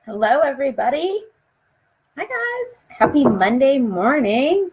Hello, everybody. Hi, guys. Happy Monday morning.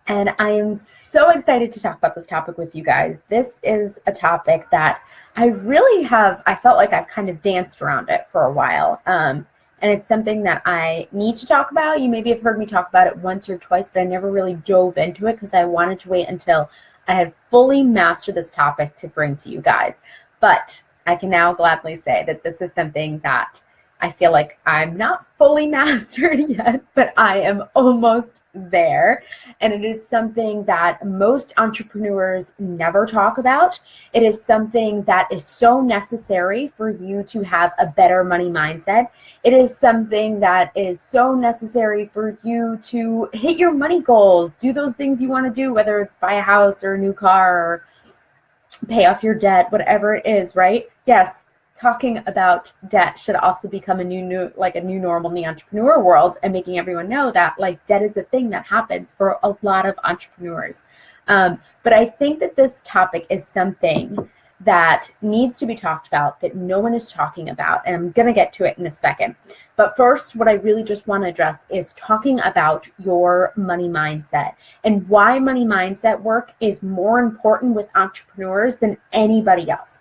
And I am so excited to talk about this topic with you guys. This is a topic that I felt like I've kind of danced around it for a while. And it's something that I need to talk about. You maybe have heard me talk about it once or twice, but I never really dove into it because I wanted to wait until I had fully mastered this topic to bring to you guys. But I can now gladly say that this is something that I feel like I'm not fully mastered yet, but I am almost there. And it is something that most entrepreneurs never talk about. It is something that is so necessary for you to have a better money mindset. It is something that is so necessary for you to hit your money goals, do those things you want to do, whether it's buy a house or a new car or pay off your debt, whatever it is, right? Yes, talking about debt should also become a new normal in the entrepreneur world, and making everyone know that debt is a thing that happens for a lot of entrepreneurs. But I think that this topic is something that needs to be talked about that no one is talking about, and I'm going to get to it in a second. But first, what I really just want to address is talking about your money mindset and why money mindset work is more important with entrepreneurs than anybody else.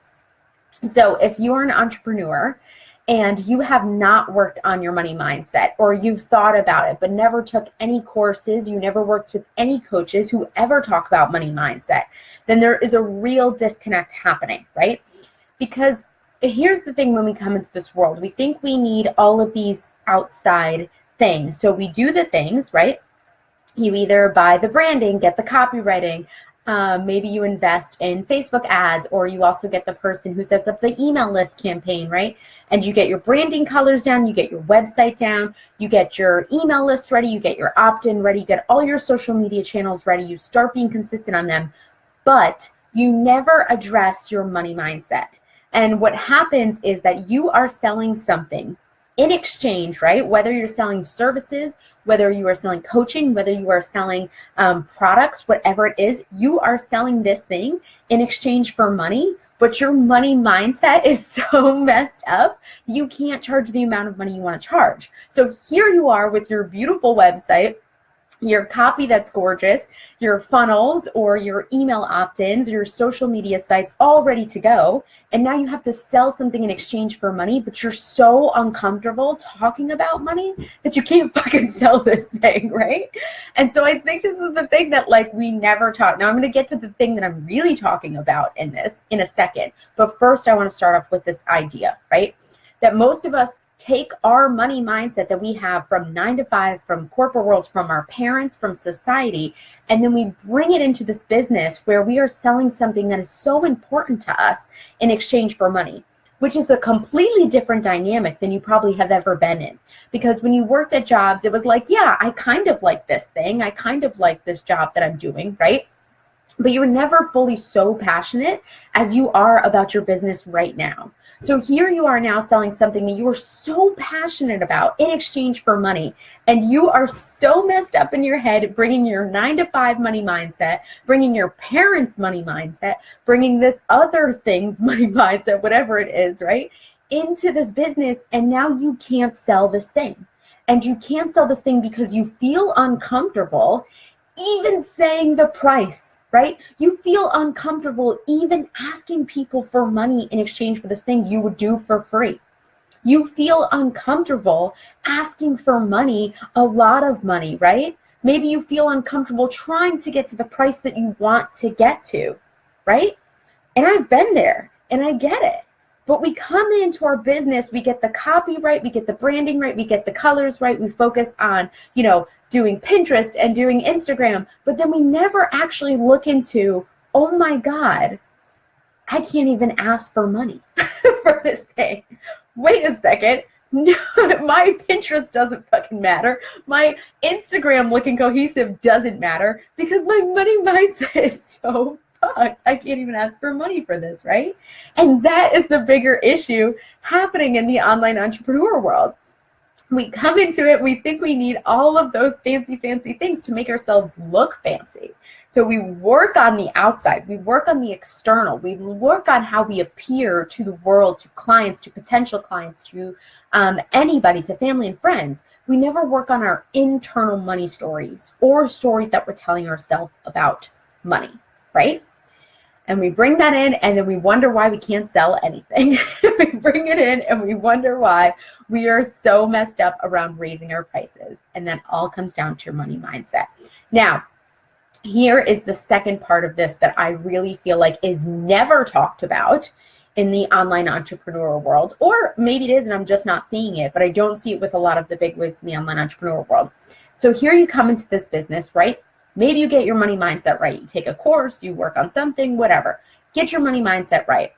So if you're an entrepreneur and you have not worked on your money mindset, or you've thought about it but never took any courses, you never worked with any coaches who ever talk about money mindset, then there is a real disconnect happening, right? Because here's the thing: when we come into this world, we think we need all of these outside things. So we do the things, right? You either buy the branding, get the copywriting, maybe you invest in Facebook ads, or you also get the person who sets up the email list campaign, right? And you get your branding colors down, you get your website down, you get your email list ready, you get your opt-in ready, you get all your social media channels ready, you start being consistent on them, but you never address your money mindset. And what happens is that you are selling something in exchange, right? Whether you're selling services, whether you are selling coaching, whether you are selling products, whatever it is, you are selling this thing in exchange for money, but your money mindset is so messed up, you can't charge the amount of money you want to charge. So here you are with your beautiful website, your copy that's gorgeous, your funnels or your email opt-ins, your social media sites all ready to go. And now you have to sell something in exchange for money, but you're so uncomfortable talking about money that you can't fucking sell this thing, right? And so I think this is the thing that we never talk. Now I'm going to get to the thing that I'm really talking about in this in a second. But first I want to start off with this idea, right? That most of us take our money mindset that we have from 9 to 5, from corporate worlds, from our parents, from society, and then we bring it into this business where we are selling something that is so important to us in exchange for money, which is a completely different dynamic than you probably have ever been in. Because when you worked at jobs, it was like, yeah, I kind of like this thing, I kind of like this job that I'm doing, right? But you're never fully so passionate as you are about your business right now. So here you are now selling something that you are so passionate about in exchange for money. And you are so messed up in your head, bringing your 9 to 5 money mindset, bringing your parents' money mindset, bringing this other thing's money mindset, whatever it is, right, into this business. And now you can't sell this thing. And you can't sell this thing because you feel uncomfortable even saying the price. Right? You feel uncomfortable even asking people for money in exchange for this thing you would do for free. You feel uncomfortable asking for money, a lot of money, right? Maybe you feel uncomfortable trying to get to the price that you want to get to, right? And I've been there and I get it. But we come into our business, we get the copy right, we get the branding right, we get the colors right, we focus on, doing Pinterest and doing Instagram, but then we never actually look into, oh my God, I can't even ask for money for this thing. Wait a second. My Pinterest doesn't fucking matter. My Instagram looking cohesive doesn't matter because my money mindset is so fucked. I can't even ask for money for this, right? And that is the bigger issue happening in the online entrepreneur world. We come into it, we think we need all of those fancy things to make ourselves look fancy. So we work on the outside, we work on the external, we work on how we appear to the world, to clients, to potential clients, to anybody, to family and friends. We never work on our internal money stories or stories that we're telling ourselves about money, right? And we bring that in, and then we wonder why we can't sell anything. We bring it in and we wonder why we are so messed up around raising our prices. And that all comes down to your money mindset. Now, here is the second part of this that I really feel like is never talked about in the online entrepreneur world, or maybe it is and I'm just not seeing it, but I don't see it with a lot of the big wigs in the online entrepreneur world. So here you come into this business, right? Maybe you get your money mindset right. You take a course, you work on something, whatever. Get your money mindset right.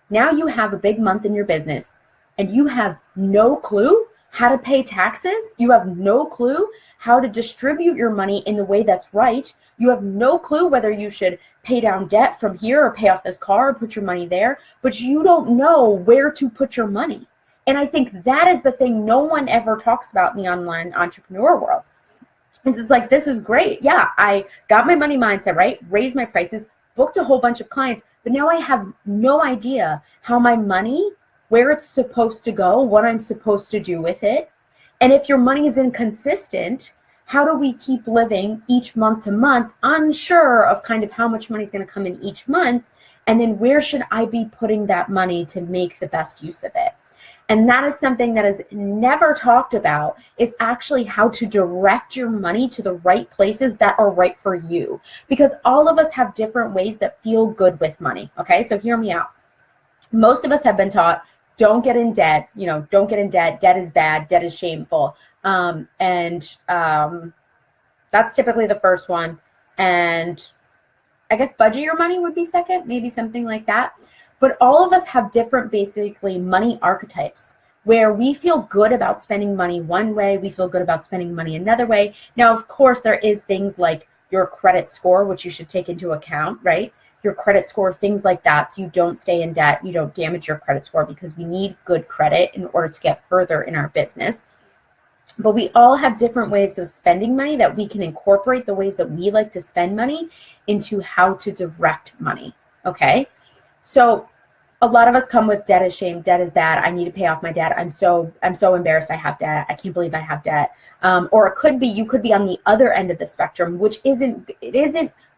Now you have a big month in your business and you have no clue how to pay taxes. You have no clue how to distribute your money in the way that's right. You have no clue whether you should pay down debt from here or pay off this car or put your money there, but you don't know where to put your money. And I think that is the thing no one ever talks about in the online entrepreneur world. It's like, this is great. Yeah, I got my money mindset right, raised my prices, booked a whole bunch of clients, but now I have no idea how my money, where it's supposed to go, what I'm supposed to do with it. And if your money is inconsistent, how do we keep living each month to month, unsure of kind of how much money is going to come in each month? And then where should I be putting that money to make the best use of it? And that is something that is never talked about, is actually how to direct your money to the right places that are right for you. Because all of us have different ways that feel good with money. Okay, so hear me out. Most of us have been taught, don't get in debt. You know, don't get in debt. Debt is bad. Debt is shameful. That's typically the first one. And I guess budget your money would be second, maybe something like that. But all of us have different, basically, money archetypes where we feel good about spending money one way, we feel good about spending money another way. Now, of course, there is things like your credit score, which you should take into account, right? Your credit score, things like that, so you don't stay in debt, you don't damage your credit score, because we need good credit in order to get further in our business. But we all have different ways of spending money that we can incorporate the ways that we like to spend money into how to direct money, okay? So a lot of us come with debt is shame, debt is bad, I need to pay off my debt, I'm so embarrassed I have debt, I can't believe I have debt. Or it could be, you could be on the other end of the spectrum, which isn't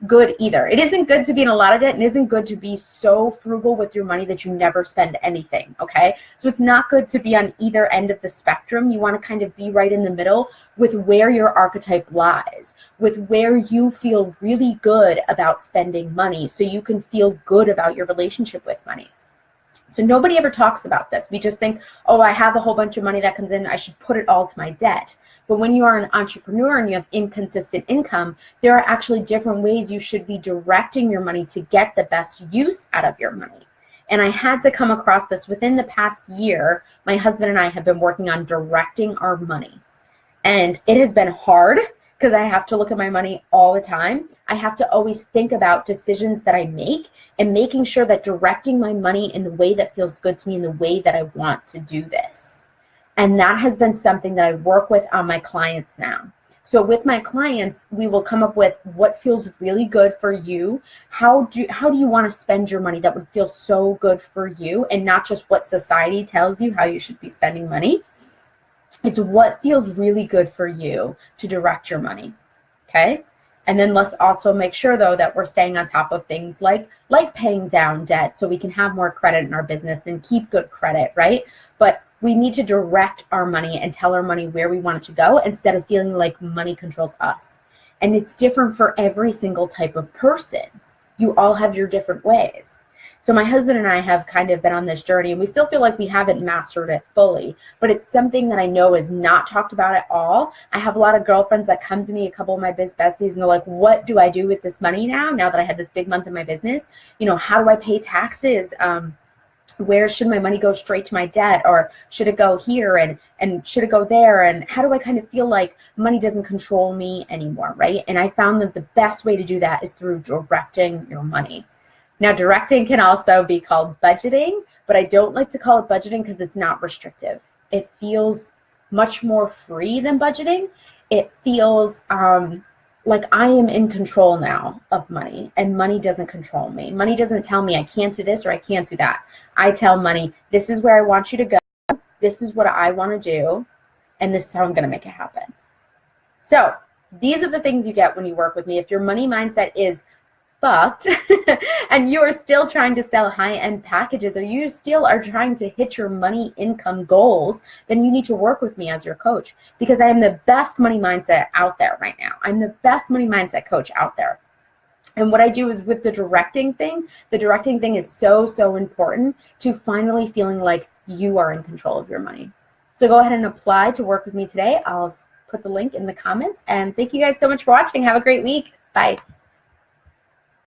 good either. It isn't good to be in a lot of debt, and it isn't good to be so frugal with your money that you never spend anything, okay? So it's not good to be on either end of the spectrum. You want to kind of be right in the middle with where your archetype lies, with where you feel really good about spending money, so you can feel good about your relationship with money. So nobody ever talks about this. We just think, oh, I have a whole bunch of money that comes in, I should put it all to my debt. But when you are an entrepreneur and you have inconsistent income, there are actually different ways you should be directing your money to get the best use out of your money. And I had to come across this within the past year. My husband and I have been working on directing our money. And it has been hard because I have to look at my money all the time. I have to always think about decisions that I make and making sure that directing my money in the way that feels good to me, in the way that I want to do this. And that has been something that I work with on my clients now. So with my clients, we will come up with what feels really good for you. How do you want to spend your money that would feel so good for you, and not just what society tells you how you should be spending money. It's what feels really good for you to direct your money, okay? And then let's also make sure, though, that we're staying on top of things like paying down debt so we can have more credit in our business and keep good credit, right? But we need to direct our money and tell our money where we want it to go instead of feeling like money controls us. And it's different for every single type of person. You all have your different ways. So my husband and I have kind of been on this journey, and we still feel like we haven't mastered it fully, but it's something that I know is not talked about at all. I have a lot of girlfriends that come to me, a couple of my biz besties, and they're like, what do I do with this money now that I had this big month in my business? You know, how do I pay taxes? Where should my money go straight to my debt, or should it go here, and should it go there? And how do I kind of feel like money doesn't control me anymore, right? And I found that the best way to do that is through directing your money. Now, directing can also be called budgeting, but I don't like to call it budgeting because it's not restrictive. It feels much more free than budgeting. It feels like I am in control now of money, and money doesn't control me. Money doesn't tell me I can't do this or I can't do that. I tell money, this is where I want you to go. This is what I want to do. And this is how I'm going to make it happen. So these are the things you get when you work with me. If your money mindset is fucked and you are still trying to sell high-end packages, or you still are trying to hit your money income goals, then you need to work with me as your coach, because I am the best money mindset out there right now. I'm the best money mindset coach out there. And what I do is with the directing thing is so, so important to finally feeling like you are in control of your money. So go ahead and apply to work with me today. I'll put the link in the comments. And thank you guys so much for watching. Have a great week. Bye.